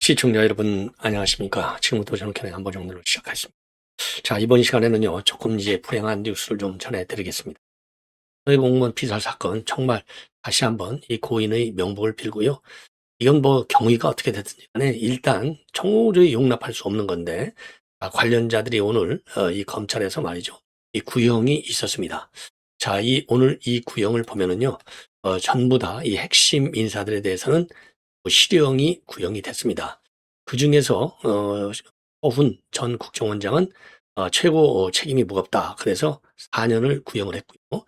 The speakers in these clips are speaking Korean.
시청자 여러분 안녕하십니까. 지금부터 저는 ken의 안보정리를 시작하겠습니다. 자, 이번 시간에는요 조금 이제 불행한 뉴스를 좀 전해드리겠습니다. 저희 공무원 피살 사건 정말 다시 한번 이 고인의 명복을 빌고요. 이건 뭐 경위가 어떻게 됐든지 간에 일단 도저히 용납할 수 없는 건데, 관련자들이 오늘 이 검찰에서 말이죠 이 구형이 있었습니다. 자, 오늘 이 구형을 보면은요 전부 다 이 핵심 인사들에 대해서는 실형이 구형이 됐습니다. 그 중에서 허훈 전 국정원장은 최고 책임이 무겁다. 그래서 4년을 구형을 했고요.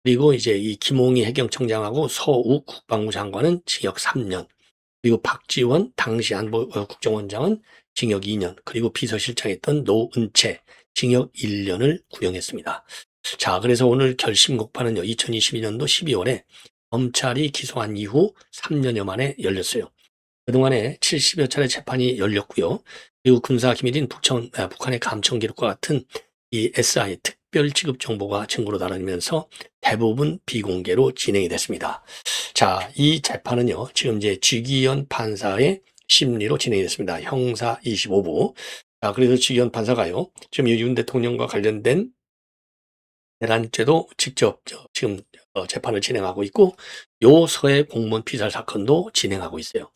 그리고 이제 이 김홍희 해경청장하고 서욱 국방부 장관은 징역 3년, 그리고 박지원 당시 안보 국정원장은 징역 2년, 그리고 비서실장했던 노은채 징역 1년을 구형했습니다. 자, 그래서 오늘 결심 공판은요 2022년도 12월에 검찰이 기소한 이후 3년여 만에 열렸어요. 그동안에 70여 차례 재판이 열렸고요. 그리고 군사기밀인 북한의 감청 기록과 같은 이 SI 특별 지급 정보가 증거로 나눠지면서 대부분 비공개로 진행이 됐습니다. 자, 이 재판은요 지금 이제 지기현 판사의 심리로 진행이 됐습니다. 형사 25부. 자, 그래서 지기현 판사가요 지금 윤 대통령과 관련된 내란죄도 직접 지금 재판을 진행하고 있고, 요 서해 공무원 피살 사건도 진행하고 있어요.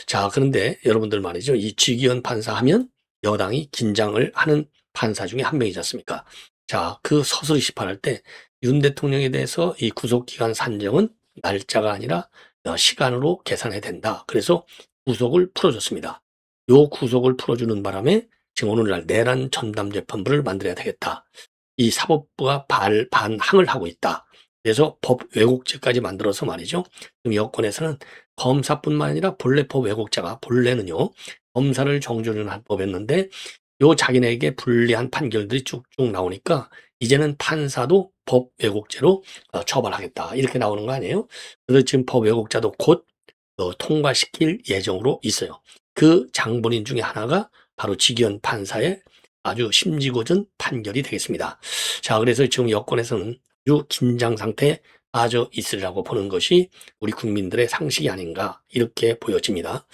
자, 그런데 여러분들 말이죠, 이 지기현 판사 하면 여당이 긴장을 하는 판사 중에 한 명이지 않습니까? 자, 그 서술이 심판할 때 윤 대통령에 대해서 이 구속기간 산정은 날짜가 아니라 시간으로 계산해야 된다. 그래서 구속을 풀어줬습니다. 요 구속을 풀어주는 바람에 지금 오늘날 내란 전담재판부를 만들어야 되겠다. 이 사법부가 반항을 하고 있다. 그래서 법 왜곡죄까지 만들어서 말이죠. 지금 여권에서는 검사뿐만 아니라 본래 법 왜곡자가 본래는요 검사를 정죄를 한 법이었는데, 요 자기네에게 불리한 판결들이 쭉쭉 나오니까 이제는 판사도 법 왜곡죄로 처벌하겠다 이렇게 나오는 거 아니에요? 그래서 지금 법 왜곡자도 곧 통과시킬 예정으로 있어요. 그 장본인 중에 하나가 바로 지기현 판사의 아주 심지궂은 판결이 되겠습니다. 자, 그래서 지금 여권에서는 아주 긴장 상태에 빠져 있으리라고 보는 것이 우리 국민들의 상식이 아닌가 이렇게 보여집니다.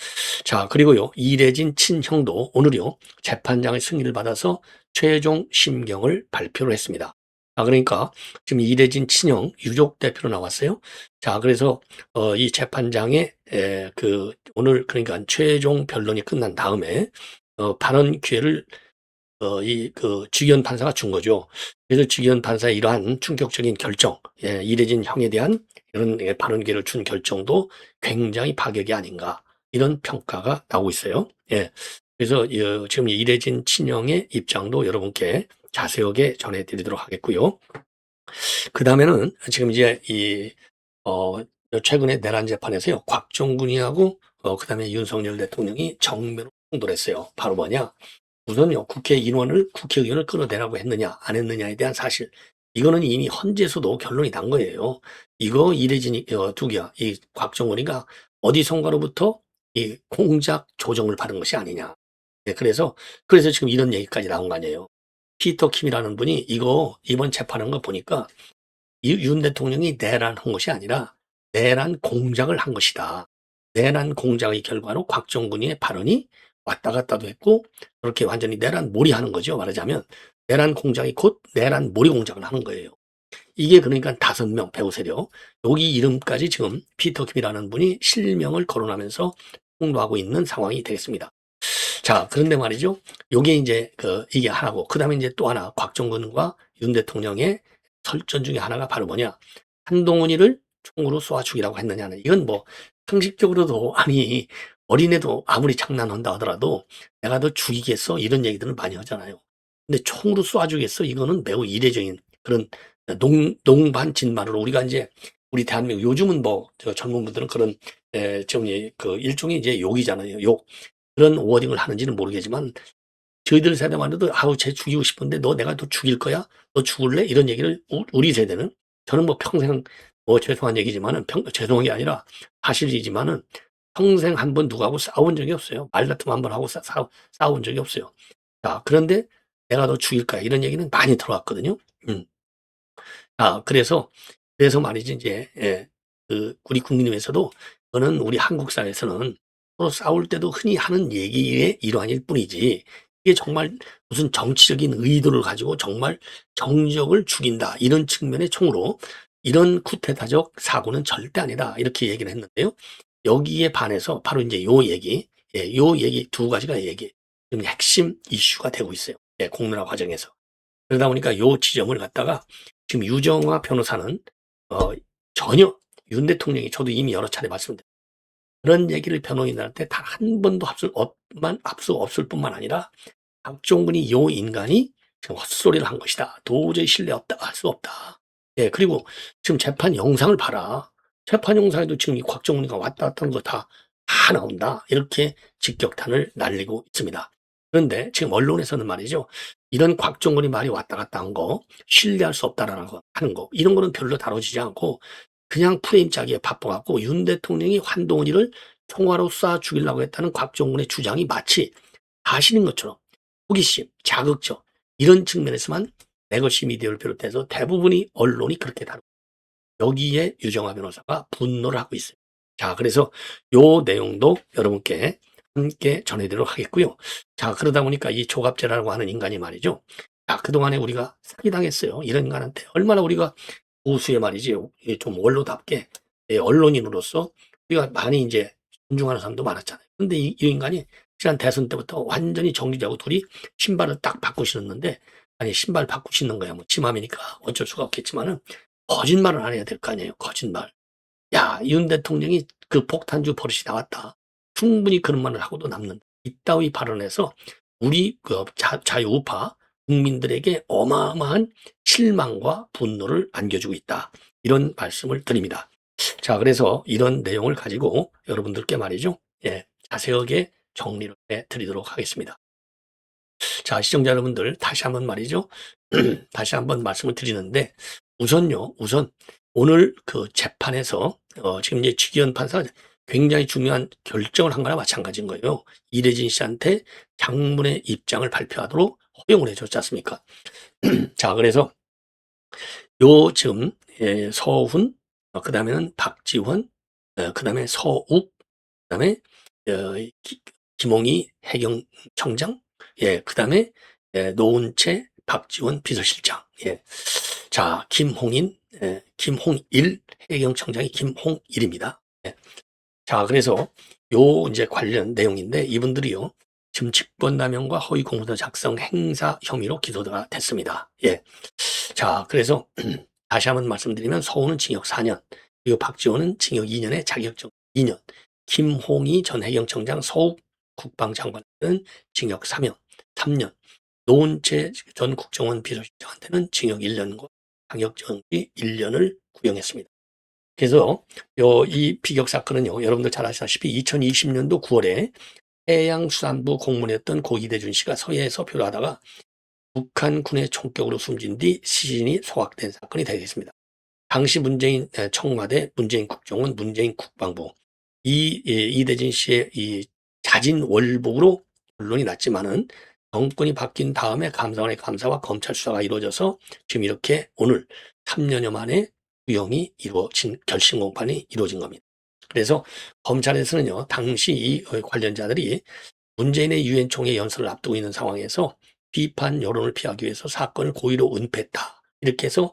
자, 그리고요 이래진 친형도 오늘요 재판장의 승인을 받아서 최종 심경을 발표를 했습니다. 그러니까 지금 이래진 친형 유족 대표로 나왔어요. 자, 그래서 이 재판장의 오늘 그러니까 최종 변론이 끝난 다음에 발언 기회를 지기현 판사가 준 거죠. 그래서 지기현 판사의 이러한 충격적인 결정, 이래진 형에 대한 이런 발언 기회를 준 결정도 굉장히 파격이 아닌가 이런 평가가 나오고 있어요. 그래서 지금 이래진 친형의 입장도 여러분께 자세하게 전해드리도록 하겠고요. 그 다음에는 지금 이제 최근에 내란 재판에서요 곽종군이하고 그 다음에 윤석열 대통령이 정면으로 충돌했어요. 바로 뭐냐? 우선요 국회의원을 끌어내라고 했느냐 안 했느냐에 대한 사실, 이거는 이미 헌재에서도 결론이 난 거예요. 이거 이래진이 누구야 이 곽정원이가 어디선가로부터 이 공작 조정을 받은 것이 아니냐. 그래서 지금 이런 얘기까지 나온 거 아니에요. 피터 킴이라는 분이 이거 이번 재판한 거 보니까 윤 대통령이 내란한 것이 아니라 내란 공작을 한 것이다. 내란 공작의 결과로 곽정군의 발언이 왔다 갔다도 했고 그렇게 완전히 내란 몰이하는 거죠. 말하자면 내란 공작이 곧 내란 몰이 공작을 하는 거예요. 이게 그러니까 5명 배우세요. 여기 이름까지 지금 피터 킴이라는 분이 실명을 거론하면서 폭로하고 있는 상황이 되겠습니다. 자, 그런데 말이죠. 요게 이제 이게 하나고, 그 다음에 이제 또 하나 곽정근과 윤 대통령의 설전 중에 하나가 바로 뭐냐? 한동훈이를 총으로 쏘아 죽이라고 했느냐는, 이건 뭐 상식적으로도 아니 어린애도 아무리 장난한다 하더라도 내가 너 죽이겠어 이런 얘기들은 많이 하잖아요. 근데 총으로 쏘아 주겠어 이거는 매우 이례적인 그런 농반진말으로 우리가 이제 우리 대한민국 요즘은 뭐 젊은 분들은 그런 좀 일종의 이제 욕이잖아요. 욕. 그런 워딩을 하는지는 모르겠지만 저희들 세대만 해도 아우 쟤 죽이고 싶은데 너 내가 너 죽일 거야? 너 죽을래? 이런 얘기를 우리 세대는, 저는 뭐 평생 뭐 죄송한 얘기지만은 죄송한 게 아니라 사실이지만은 평생 한 번 누구하고 싸운 적이 없어요. 말 같으면 한 번 하고 싸운 적이 없어요. 자, 그런데 내가 너 죽일까? 이런 얘기는 많이 들어왔거든요. 그래서 말이지, 이제, 우리 국민의회에서도, 그거는 우리 한국 사회에서는 서로 싸울 때도 흔히 하는 얘기의 일환일 뿐이지, 이게 정말 무슨 정치적인 의도를 가지고 정말 정적을 죽인다, 이런 측면의 총으로, 이런 쿠데타적 사고는 절대 아니다, 이렇게 얘기를 했는데요. 여기에 반해서 바로 이제 요 얘기 두 가지가 지금 핵심 이슈가 되고 있어요. 공론화 과정에서. 그러다 보니까 요 지점을 갖다가 지금 유정화 변호사는 어, 전혀 윤 대통령이, 저도 이미 여러 차례 말씀드렸죠. 그런 얘기를 변호인들한테 단 한 번도 앞서 없을 뿐만 아니라 박종근이 요 인간이 지금 헛소리를 한 것이다. 도저히 신뢰 없다. 할 수 없다. 그리고 지금 재판 영상을 봐라. 재판 영상에도 지금 이 곽종근이가 왔다 갔다 하는 거 다 나온다. 이렇게 직격탄을 날리고 있습니다. 그런데 지금 언론에서는 말이죠. 이런 곽종근이 말이 왔다 갔다 한 거, 신뢰할 수 없다라는 거, 하는 거, 이런 거는 별로 다뤄지지 않고 그냥 프레임 짜기에 바빠갖고 윤 대통령이 한동훈이를 총화로 쏴 죽이려고 했다는 곽종근의 주장이 마치 사실인 것처럼 호기심, 자극적, 이런 측면에서만 레거시 미디어를 비롯해서 대부분이 언론이 그렇게 다루고, 여기에 유정화 변호사가 분노를 하고 있어요. 자, 그래서 요 내용도 여러분께 함께 전해드리도록 하겠고요. 자, 그러다 보니까 이 조갑재라고 하는 인간이 말이죠. 자, 그동안에 우리가 사기당했어요. 이런 인간한테 얼마나 우리가 보수에 말이지, 좀 원로답게, 언론인으로서 우리가 많이 이제 존중하는 사람도 많았잖아요. 근데 이 인간이 지난 대선 때부터 완전히 정기자고 둘이 신발을 딱 바꿔 신었는데, 아니, 신발 바꿔 신는 거야. 뭐, 지 맘이니까 어쩔 수가 없겠지만은, 거짓말을 안 해야 될 거 아니에요. 거짓말. 야, 윤 대통령이 그 폭탄주 버릇이 나왔다. 충분히 그런 말을 하고도 남는다. 이따위 발언에서 우리 그 자유우파 국민들에게 어마어마한 실망과 분노를 안겨주고 있다. 이런 말씀을 드립니다. 자, 그래서 이런 내용을 가지고 여러분들께 말이죠. 자세하게 정리를 해 드리도록 하겠습니다. 자, 시청자 여러분들, 다시 한번 말이죠. 다시 한번 말씀을 드리는데, 우선 오늘 그 재판에서, 지금 이제 지기현 판사가 굉장히 중요한 결정을 한 거나 마찬가지인 거예요. 이래진 씨한테 장문의 입장을 발표하도록 허용을 해줬지 않습니까? 자, 그래서 지금, 서훈, 그 다음에는 박지원, 그 다음에 서욱, 그 다음에, 김홍희 해경청장, 그 다음에, 노은채, 박지원 비서실장, 자, 김홍일 해경청장이 김홍일입니다. 자, 그래서 이제 관련 내용인데, 이분들이요, 지금 직권남용과 허위공문서 작성 행사 혐의로 기소가 됐습니다. 자, 그래서 다시 한번 말씀드리면, 서훈은 징역 4년, 그리고 박지원은 징역 2년에 자격증 2년, 김홍희 전 해경청장, 서욱 국방장관은 징역 3년, 노은채 전 국정원 비서실장한테는 징역 1년과 자격정지 1년을 구형했습니다. 그래서 이 비격 사건은요, 여러분들 잘 아시다시피 2020년도 9월에 해양수산부 공무원이었던 고 이대준 씨가 서해에서 표류하다가 북한군의 총격으로 숨진 뒤 시신이 소각된 사건이 되겠습니다. 당시 문재인 청와대, 문재인 국정원, 문재인 국방부, 이대진 씨의 이 자진 월북으로 결론이 났지만은 정권이 바뀐 다음에 감사원의 감사와 검찰 수사가 이루어져서 지금 이렇게 오늘 3년여 만에 구형이 이루어진, 결심 공판이 이루어진 겁니다. 그래서 검찰에서는요, 당시 이 관련자들이 문재인의 유엔 총회 연설을 앞두고 있는 상황에서 비판 여론을 피하기 위해서 사건을 고의로 은폐했다. 이렇게 해서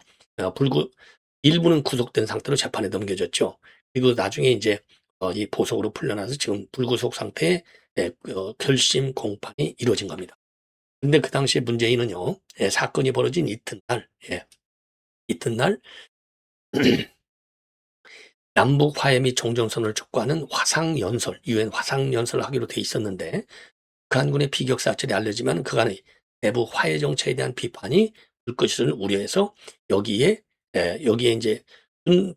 일부는 구속된 상태로 재판에 넘겨졌죠. 그리고 나중에 이제 이 보석으로 풀려나서 지금 불구속 상태의 결심 공판이 이루어진 겁니다. 근데 그 당시에 문재인은요, 사건이 벌어진 이튿날 남북 화해 및 종전선언을 촉구하는 화상연설, 유엔 화상연설을 하기로 돼 있었는데, 북한군의 비격사찰이 알려지면 그간의 내부 화해 정책에 대한 비판이 들 것을 우려해서 여기에 이제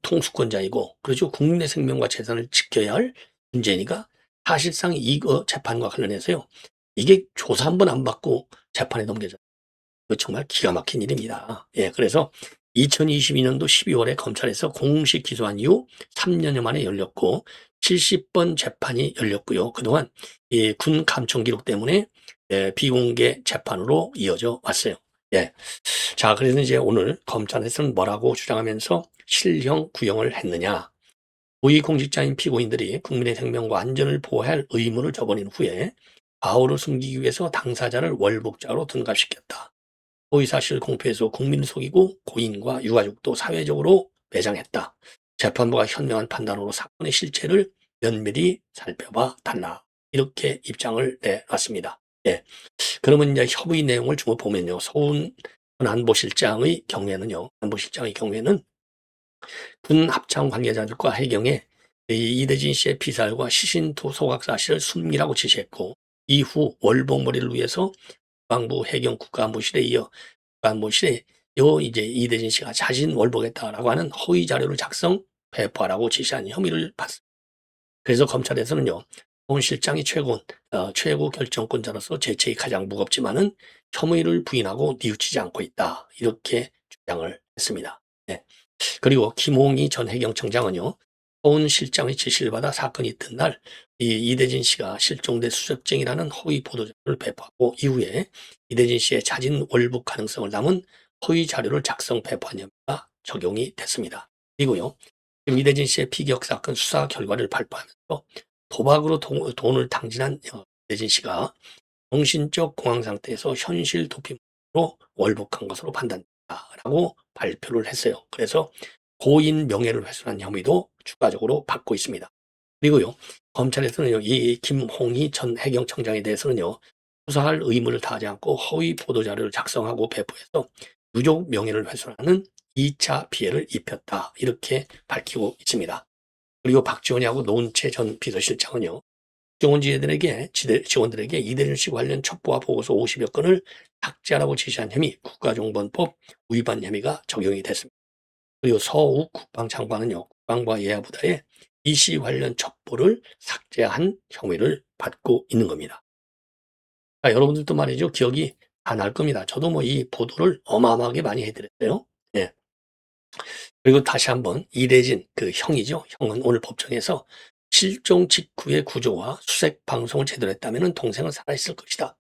통수권자이고, 그렇죠, 국민의 생명과 재산을 지켜야 할 문재인이가 사실상 이거 재판과 관련해서요, 이게 조사 한 번 안 받고 재판에 넘겨졌어요. 이거 정말 기가 막힌 일입니다. 그래서 2022년도 12월에 검찰에서 공식 기소한 이후 3년여 만에 열렸고 70번 재판이 열렸고요. 그동안 군 감청 기록 때문에 비공개 재판으로 이어져 왔어요. 예. 자, 그래서 이제 오늘 검찰에서는 뭐라고 주장하면서 실형 구형을 했느냐. 고위공직자인 피고인들이 국민의 생명과 안전을 보호해야 할 의무를 저버린 후에 과오를 숨기기 위해서 당사자를 월북자로 등갑시켰다. 허위사실 공표해서 국민을 속이고 고인과 유가족도 사회적으로 매장했다. 재판부가 현명한 판단으로 사건의 실체를 면밀히 살펴봐 달라. 이렇게 입장을 내놨습니다. 예. 그러면 이제 협의 내용을 좀 보면요. 서훈 안보실장의 경우에는요. 안보실장의 경우에는 군 합참 관계자들과 해경에 이대진 씨의 피살과 시신토 소각 사실을 숨기라고 지시했고, 이후 월북머리를 위해서 국방부 해경 국가안보실에 이어 국가안보실에 이제 이대진 씨가 자신 월북했다라고 하는 허위 자료를 작성 배포하라고 지시한 혐의를 받습니다. 그래서 검찰에서는요, 서훈 실장이 최고 결정권자로서 죄책이 가장 무겁지만은 혐의를 부인하고 뉘우치지 않고 있다. 이렇게 주장을 했습니다. 네. 그리고 김홍희 전 해경청장은요, 서훈 실장의 지시를 받아 사건이 있던 날 이대진 씨가 실종된 수색증이라는 허위 보도자료를 배포하고 이후에 이대진 씨의 자진 월북 가능성을 담은 허위 자료를 작성 배포한 혐의가 적용이 됐습니다. 그리고요, 지금 이대진 씨의 피격 사건 수사 결과를 발표하면서 도박으로 돈을 탕진한 이대진 씨가 정신적 공황 상태에서 현실 도피로 월북한 것으로 판단된다라고 발표를 했어요. 그래서 고인 명예를 훼손한 혐의도 추가적으로 받고 있습니다. 그리고요, 검찰에서는요, 이 김홍희 전 해경청장에 대해서는요, 수사할 의무를 다하지 않고 허위 보도자료를 작성하고 배포해서 유족 명예를 훼손하는 2차 피해를 입혔다. 이렇게 밝히고 있습니다. 그리고 박지원이하고 노은채 전 비서실장은요, 직원들에게 이대준 씨 관련 첩보와 보고서 50여 건을 삭제하라고 지시한 혐의, 국가정보원법 위반 혐의가 적용이 됐습니다. 그리고 서욱 국방장관은요, 국방부와 예하부다에 이 씨 관련 첩보를 삭제한 혐의를 받고 있는 겁니다. 여러분들도 말이죠, 기억이 안 날 겁니다. 저도 뭐 이 보도를 어마어마하게 많이 해드렸어요. 예. 그리고 다시 한번 이대진 그 형이죠. 형은 오늘 법정에서 실종 직후의 구조와 수색 방송을 제대로 했다면 동생은 살아있을 것이다.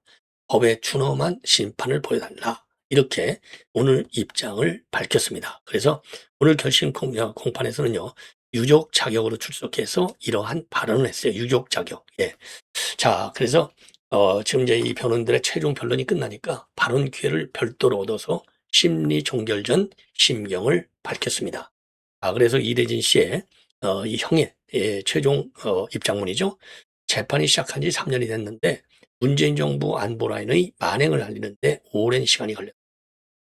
법에 준엄한 심판을 보여달라. 이렇게 오늘 입장을 밝혔습니다. 그래서 오늘 결심 공판에서는요, 유족 자격으로 출석해서 이러한 발언을 했어요. 유족 자격. 예. 자, 그래서 지금 이제 이 변호인들의 최종 변론이 끝나니까 발언 기회를 별도로 얻어서 심리 종결 전 심경을 밝혔습니다. 그래서 이대진 씨의 이 형의 최종 입장문이죠. 재판이 시작한 지 3년이 됐는데 문재인 정부 안보라인의 만행을 알리는데 오랜 시간이 걸렸다.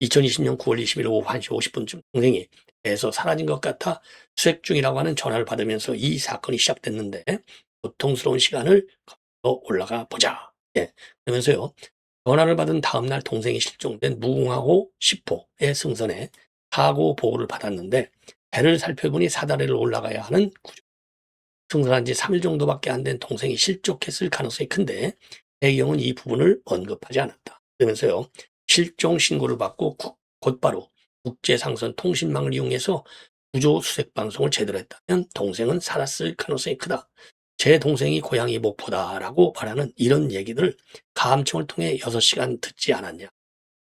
2020년 9월 20일 오후 1시 50분쯤 동생이 배에서 사라진 것 같아 수색 중이라고 하는 전화를 받으면서 이 사건이 시작됐는데 고통스러운 시간을 더 올라가 보자. 예. 그러면서요, 전화를 받은 다음 날 동생이 실종된 무궁화호 10호의 승선에 사고 보고를 받았는데 배를 살펴보니 사다리를 올라가야 하는 구조. 승선한 지 3일 정도밖에 안 된 동생이 실족했을 가능성이 큰데 해경은 이 부분을 언급하지 않았다. 그러면서요, 실종 신고를 받고 곧바로 국제상선 통신망을 이용해서 구조 수색 방송을 제대로 했다면 동생은 살았을 가능성이 크다. 제 동생이 고향이 목포다라고 말하는 이런 얘기들을 감청을 통해 6시간 듣지 않았냐.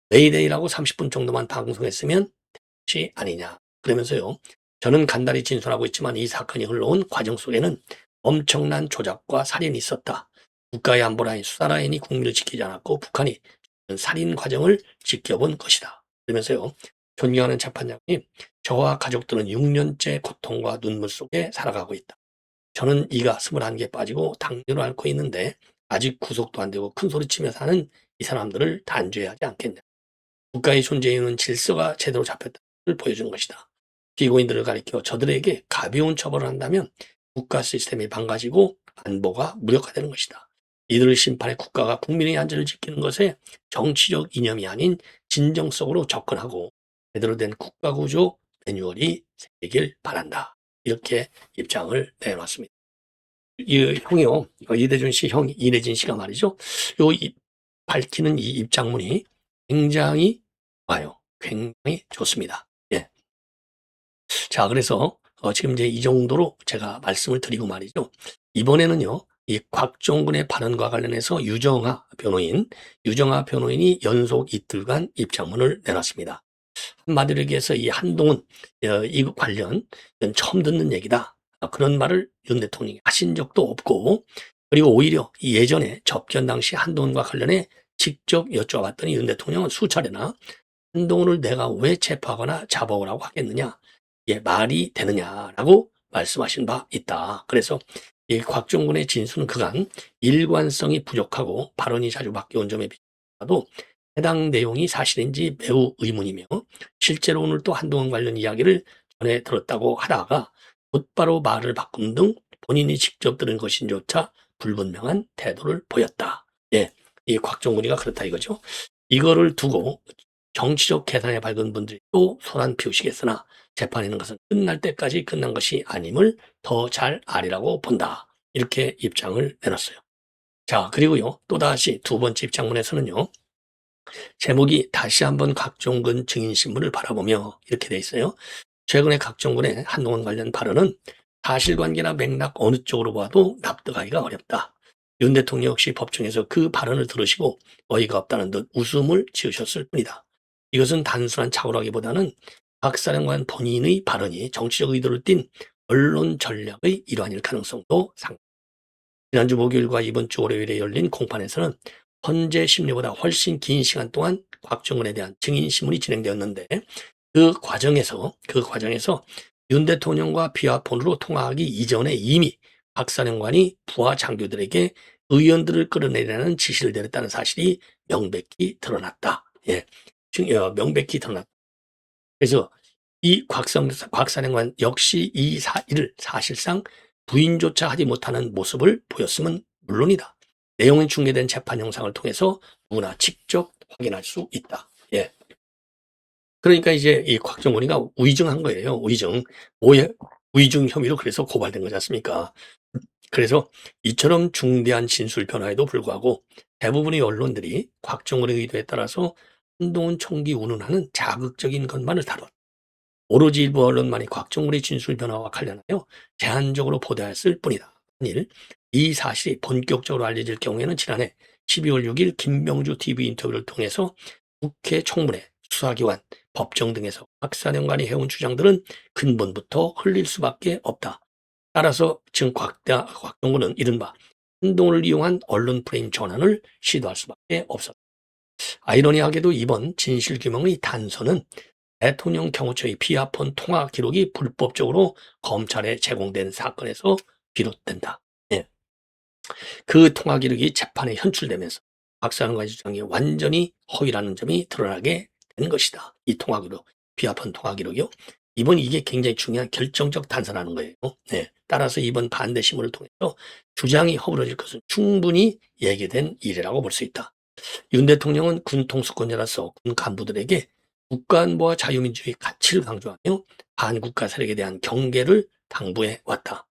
메이데이라고 30분 정도만 방송했으면 것이 아니냐. 그러면서요, 저는 간단히 진술하고 있지만 이 사건이 흘러온 과정 속에는 엄청난 조작과 살인이 있었다. 국가의 안보라인 수사라인이 국민을 지키지 않았고 북한이 살인 과정을 지켜본 것이다. 그러면서요, 존경하는 재판장님, 저와 가족들은 6년째 고통과 눈물 속에 살아가고 있다. 저는 이가 21개 빠지고 당뇨를 앓고 있는데 아직 구속도 안 되고 큰 소리치며 사는 이 사람들을 단죄해야 하지 않겠냐. 국가의 존재 이유는 질서가 제대로 잡혔다를 보여주는 것이다. 피고인들을 가리켜 저들에게 가벼운 처벌을 한다면 국가 시스템이 망가지고 안보가 무력화되는 것이다. 이들을 심판해 국가가 국민의 안전을 지키는 것에 정치적 이념이 아닌 진정성으로 접근하고 제대로 된 국가구조 매뉴얼이 생기길 바란다. 이렇게 입장을 내놨습니다. 이 형이요, 이대준 씨 형 이대진 씨가 말이죠, 밝히는 이 입장문이 굉장히 좋아요. 굉장히 좋습니다. 예. 자, 그래서 지금 이제 이 정도로 제가 말씀을 드리고 말이죠. 이번에는요, 이 곽종근의 발언과 관련해서 유정아 변호인이 연속 이틀간 입장문을 내놨습니다. 한마디로 얘기해서 이 한동훈 이거 관련 이건 처음 듣는 얘기다. 그런 말을 윤 대통령이 하신 적도 없고, 그리고 오히려 예전에 접견 당시 한동훈과 관련해 직접 여쭤봤더니 윤 대통령은 수차례나 한동훈을 내가 왜 체포하거나 잡아오라고 하겠느냐, 이게 말이 되느냐라고 말씀하신 바 있다. 그래서 이 곽종근의 진술은 그간 일관성이 부족하고 발언이 자주 바뀌어온 점에 비춰도 해당 내용이 사실인지 매우 의문이며, 실제로 오늘 또 한동훈 관련 이야기를 전해 들었다고 하다가 곧바로 말을 바꾼 등 본인이 직접 들은 것인조차 불분명한 태도를 보였다. 예, 이 곽종근이가 그렇다 이거죠. 이거를 두고 정치적 계산에 밝은 분들이 또 소란 피우시겠으나 재판이라는 것은 끝날 때까지 끝난 것이 아님을 더 잘 아리라고 본다. 이렇게 입장을 내놨어요. 자, 그리고요, 또다시 두 번째 입장문에서는요, 제목이 다시 한번 곽종근 증인신문을 바라보며 이렇게 돼 있어요. 최근에 곽종근의 한동훈 관련 발언은 사실관계나 맥락 어느 쪽으로 봐도 납득하기가 어렵다. 윤 대통령 역시 법정에서 그 발언을 들으시고 어이가 없다는 듯 웃음을 지으셨을 뿐이다. 이것은 단순한 착오라기보다는 박 사령관 본인의 발언이 정치적 의도를 띤 언론 전략의 일환일 가능성도 상당하다. 지난주 목요일과 이번 주 월요일에 열린 공판에서는 헌재 심리보다 훨씬 긴 시간 동안 곽종근에 대한 증인신문이 진행되었는데, 그 과정에서 윤 대통령과 비화폰으로 통화하기 이전에 이미 박 사령관이 부하 장교들에게 의원들을 끌어내리라는 지시를 내렸다는 사실이 명백히 드러났다. 예, 명백히 드러났다. 그래서 이 곽 사령관 역시 이 일을 사실상 부인조차 하지 못하는 모습을 보였으면 물론이다. 내용이 중계된 재판 영상을 통해서 누구나 직접 확인할 수 있다. 예. 그러니까 이제 이 곽종근이가 위증한 거예요. 위증 혐의로 그래서 고발된 거지 않습니까? 그래서 이처럼 중대한 진술 변화에도 불구하고 대부분의 언론들이 곽종근의 의도에 따라서 한동훈 총기 운운하는 자극적인 것만을 다뤘다. 오로지 일부 언론만이 곽종근의 진술 변화와 관련하여 제한적으로 보도했을 뿐이다. 만일 이 사실이 본격적으로 알려질 경우에는 지난해 12월 6일 김명주 TV 인터뷰를 통해서 국회 청문회, 수사기관, 법정 등에서 박 사령관이 해온 주장들은 근본부터 흘릴 수밖에 없다. 따라서 지금 곽종근은 이른바 한동훈을 이용한 언론 프레임 전환을 시도할 수밖에 없었다. 아이러니하게도 이번 진실규명의 단서는 대통령 경호처의 비화폰 통화 기록이 불법적으로 검찰에 제공된 사건에서 비롯된다. 예. 그 통화 기록이 재판에 현출되면서 박 사령관의 주장이 완전히 허위라는 점이 드러나게 된 것이다. 이 통화 기록, 비화폰 통화 기록이요. 이번 이게 굉장히 중요한 결정적 단서라는 거예요. 네. 따라서 이번 반대 심문을 통해서 주장이 허물어질 것은 충분히 예견된 일이라고 볼 수 있다. 윤 대통령은 군 통수권자로서 군 간부들에게 국가안보와 자유민주주의 가치를 강조하며 반국가 세력에 대한 경계를 당부해 왔다.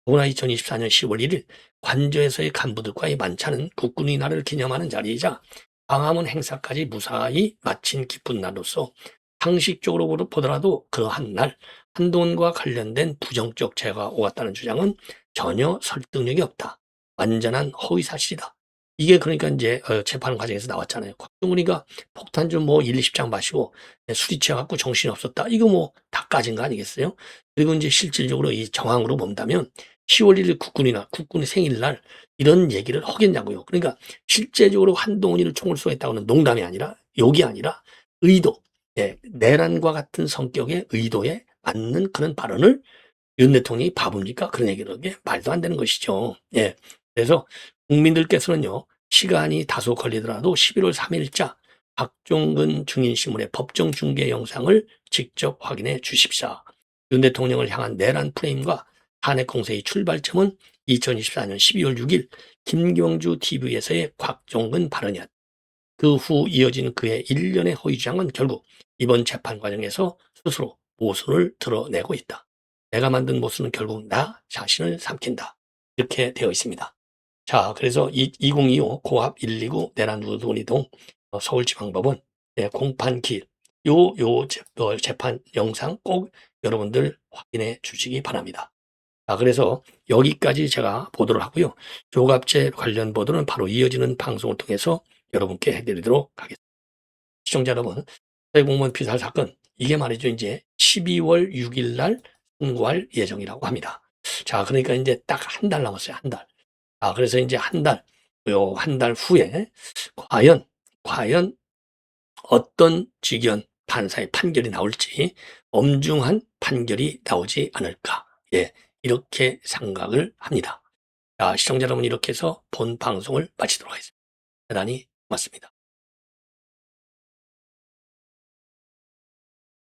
더구나 2024년 10월 1일 관저에서의 간부들과의 만찬은 국군의 날을 기념하는 자리이자 광화문 행사까지 무사히 마친 기쁜 날로서 상식적으로 보더라도 그러한 날 한동훈과 관련된 부정적 재가 오갔다는 주장은 전혀 설득력이 없다. 완전한 허위사실이다. 이게 그러니까 이제 재판 과정에서 나왔잖아요. 곽종근이가 폭탄 좀 1, 20장 마시고 술이 취해갖고 정신이 없었다. 이거 다 까진 거 아니겠어요? 그리고 이제 실질적으로 이 정황으로 본다면 10월 1일 국군의 생일날 이런 얘기를 하겠냐고요. 그러니까 실제적으로 한동훈이를 총을 쏘겠다고는 농담이 아니라 욕이 아니라 의도, 내란과 같은 성격의 의도에 맞는 그런 발언을 윤 대통령이 바보입니까? 그런 얘기를 하게 말도 안 되는 것이죠. 예. 그래서 국민들께서는요, 시간이 다소 걸리더라도 11월 3일자 박종근 증인신문의 법정 중계 영상을 직접 확인해 주십시오. 윤 대통령을 향한 내란 프레임과 탄핵 공세의 출발점은 2024년 12월 6일 김경주 TV에서의 곽종근 발언이었다. 그 후 이어진 그의 일련의 허위 주장은 결국 이번 재판 과정에서 스스로 모순을 드러내고 있다. 내가 만든 모순은 결국 나 자신을 삼킨다. 이렇게 되어 있습니다. 자, 그래서 2025 고압 129 내란 우동이동 서울지방법원 공판기일 요 재판 영상 꼭 여러분들 확인해 주시기 바랍니다. 그래서 여기까지 제가 보도를 하고요. 조갑제 관련 보도는 바로 이어지는 방송을 통해서 여러분께 해드리도록 하겠습니다. 시청자 여러분, 사회공무원 피살 사건, 이게 말이죠. 이제 12월 6일 날 선고할 예정이라고 합니다. 자, 그러니까 이제 딱 한 달 남았어요. 한 달. 그래서 이제 요 한 달 후에 과연 어떤 직연 판사의 판결이 나올지, 엄중한 판결이 나오지 않을까. 예, 이렇게 생각을 합니다. 자, 시청자 여러분, 이렇게 해서 본 방송을 마치도록 하겠습니다. 대단히 고맙습니다.